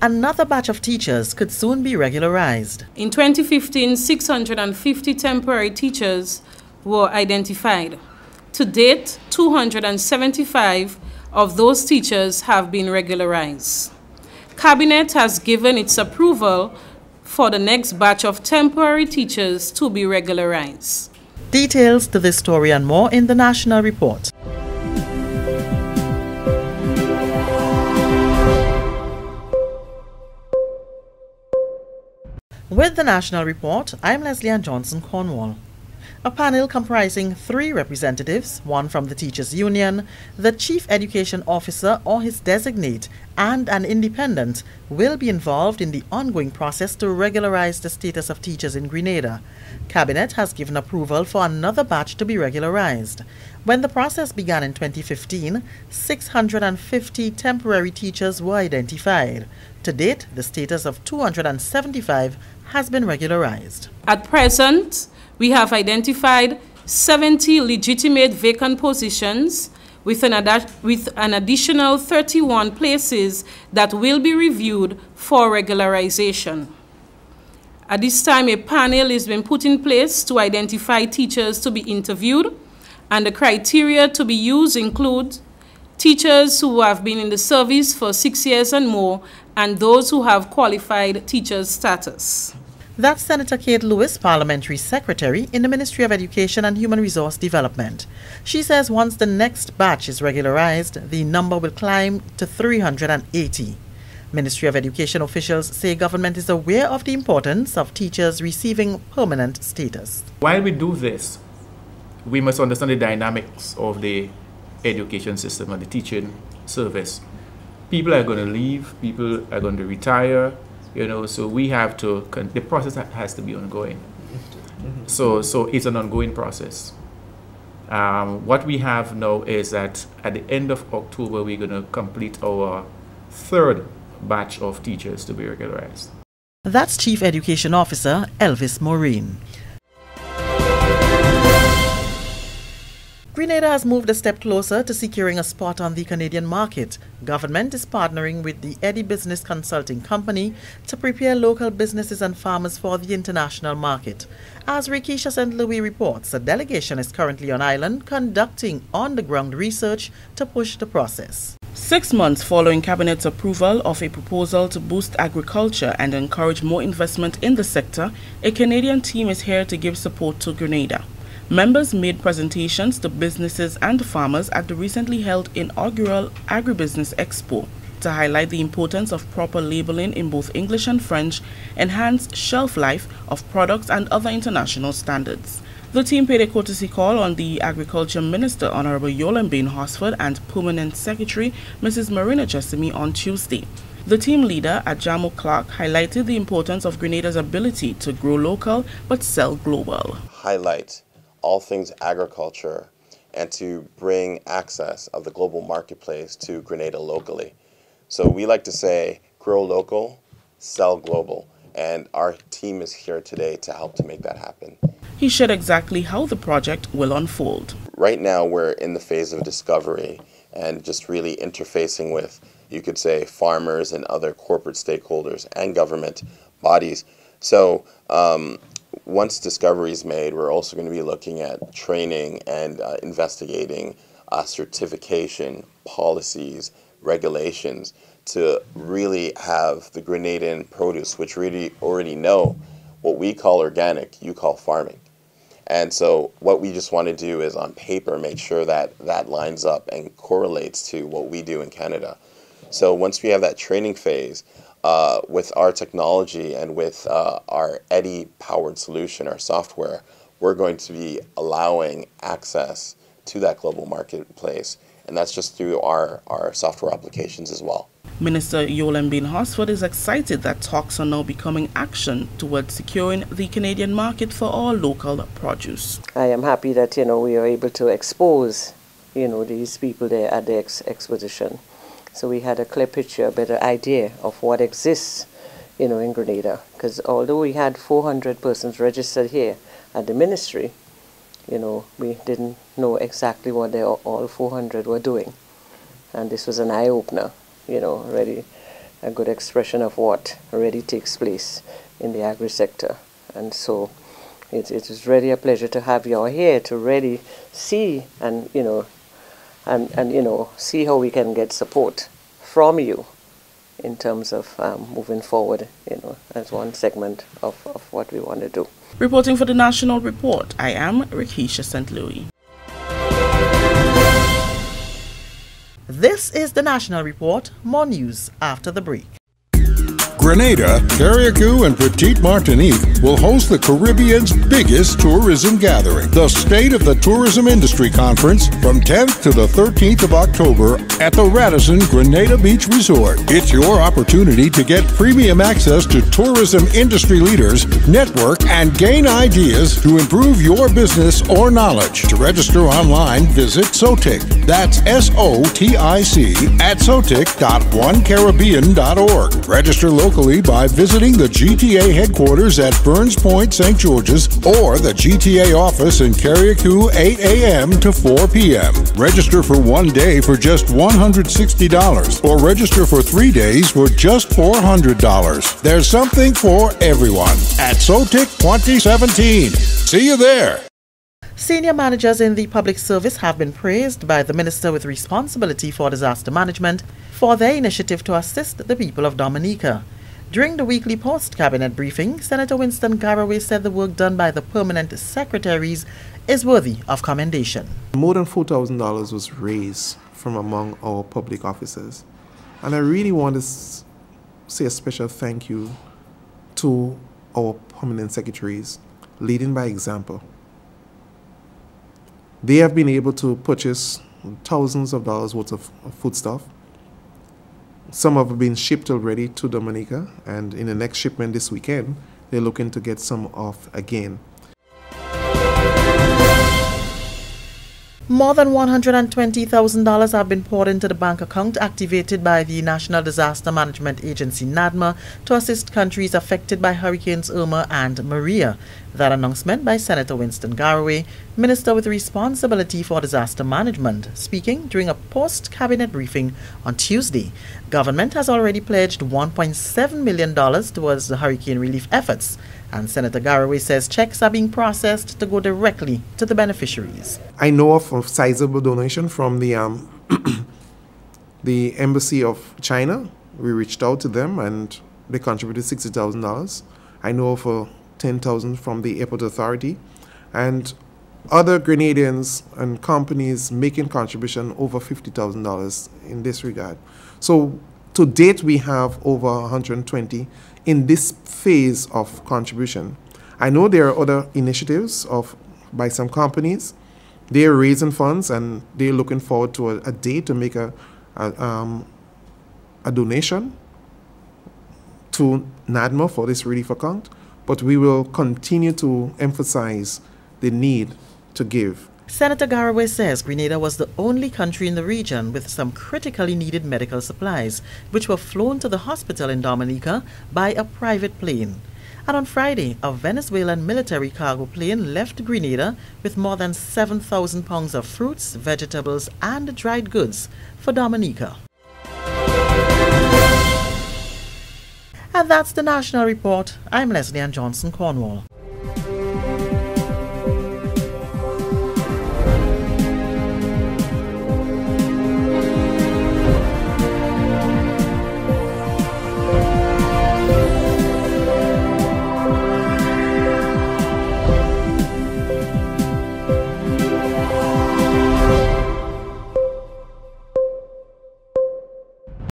Another batch of teachers could soon be regularized. In 2015, 650 temporary teachers were identified. To date, 275 of those teachers have been regularized. Cabinet has given its approval for the next batch of temporary teachers to be regularized. Details to this story and more in the National Report. With the National Report, I'm Leslie Ann Johnson Cornwall. A panel comprising 3 representatives, one from the Teachers Union, the Chief Education Officer or his designate, and an independent, will be involved in the ongoing process to regularize the status of teachers in Grenada. Cabinet has given approval for another batch to be regularized. When the process began in 2015, 650 temporary teachers were identified. To date, the status of 275 has been regularized. At present, we have identified 70 legitimate vacant positions with an additional 31 places that will be reviewed for regularization. At this time, a panel has been put in place to identify teachers to be interviewed, and the criteria to be used include teachers who have been in the service for 6 years and more, and those who have qualified teacher's status. That's Senator Kate Lewis, Parliamentary Secretary in the Ministry of Education and Human Resource Development. She says once the next batch is regularized, the number will climb to 380. Ministry of Education officials say government is aware of the importance of teachers receiving permanent status. While we do this, we must understand the dynamics of the education system and the teaching service. People are going to leave, people are going to retire, so we have to, the process has to be ongoing. So it's an ongoing process. What we have now is that at the end of October, we're going to complete our 3rd batch of teachers to be regularized. That's Chief Education Officer Elvis Maureen. Grenada has moved a step closer to securing a spot on the Canadian market. Government is partnering with the Eddy Business Consulting Company to prepare local businesses and farmers for the international market. As Rikisha St. Louis reports, a delegation is currently on island conducting on-the-ground research to push the process. 6 months following Cabinet's approval of a proposal to boost agriculture and encourage more investment in the sector, a Canadian team is here to give support to Grenada. Members made presentations to businesses and farmers at the recently held inaugural Agribusiness Expo to highlight the importance of proper labeling in both English and French, enhanced shelf life of products and other international standards. The team paid a courtesy call on the Agriculture Minister, Honorable Yolan Bain Hosford, and Permanent Secretary, Mrs. Marina Chesimi, on Tuesday. The team leader, Ajamo Clark, highlighted the importance of Grenada's ability to grow local but sell global. Highlight all things agriculture and to bring access of the global marketplace to Grenada locally. So we like to say, grow local, sell global, and our team is here today to help to make that happen. He shared exactly how the project will unfold. Right now we're in the phase of discovery and just really interfacing with, you could say, farmers and other corporate stakeholders and government bodies. So once discovery is made, we're also going to be looking at training and investigating certification, policies, regulations to really have the Grenadian produce, which really already know what we call organic, you call farming. And so what we just want to do is on paper make sure that that lines up and correlates to what we do in Canada. So once we have that training phase, with our technology and with our Eddy-powered solution, our software, we're going to be allowing access to that global marketplace, and that's just through our software applications as well. Minister Yolan Bain Hosford is excited that talks are now becoming action towards securing the Canadian market for all local produce. I am happy that we are able to expose these people there at the exposition. So we had a clear picture, a better idea of what exists, in Grenada. Because although we had 400 persons registered here at the ministry, we didn't know exactly what all 400 were doing. And this was an eye-opener, really a good expression of what already takes place in the agri sector. And so it is really a pleasure to have you all here to really see and see how we can get support from you in terms of moving forward, as one segment of what we want to do. Reporting for the National Report, I am Rikisha St. Louis. This is the National Report. More news after the break. Grenada, Carriacou, and Petite Martinique will host the Caribbean's biggest tourism gathering, the State of the Tourism Industry Conference, from 10th to the 13th of October at the Radisson Grenada Beach Resort. It's your opportunity to get premium access to tourism industry leaders, network, and gain ideas to improve your business or knowledge. To register online, visit SOTIC. That's SOTIC at sotic.onecaribbean.org. Register locally by visiting the GTA headquarters at Burns Point, St. George's, or the GTA office in Carriacou, 8 a.m. to 4 p.m. Register for 1 day for just $160, or register for 3 days for just $400. There's something for everyone at SOTIC 2017. See you there. Senior managers in the public service have been praised by the Minister with responsibility for disaster management for their initiative to assist the people of Dominica. During the weekly post-cabinet briefing, Senator Winston Garraway said the work done by the permanent secretaries is worthy of commendation. More than $4,000 was raised from among our public officers. And I really want to say a special thank you to our permanent secretaries, leading by example. They have been able to purchase thousands of dollars worth of foodstuff. Some have been shipped already to Dominica, and in the next shipment this weekend, they're looking to get some off again. More than $120,000 have been poured into the bank account activated by the National Disaster Management Agency, NADMA, to assist countries affected by Hurricanes Irma and Maria. That announcement by Senator Winston Garraway, Minister with responsibility for disaster management, speaking during a post-cabinet briefing on Tuesday. Government has already pledged $1.7 million towards the hurricane relief efforts, and Senator Garraway says checks are being processed to go directly to the beneficiaries. I know of a sizable donation from the the Embassy of China. We reached out to them and they contributed $60,000. I know of $10,000 from the Airport Authority, and other Grenadians and companies making contribution over $50,000 in this regard. So to date, we have over 120 in this phase of contribution. I know there are other initiatives by some companies. They're raising funds and they're looking forward to a day to make a donation to NADMA for this relief account. But we will continue to emphasize the need to give. Senator Garraway says Grenada was the only country in the region with some critically needed medical supplies, which were flown to the hospital in Dominica by a private plane. And on Friday, a Venezuelan military cargo plane left Grenada with more than 7,000 pounds of fruits, vegetables, and dried goods for Dominica. And that's the National Report. I'm Leslie Ann Johnson Cornwall.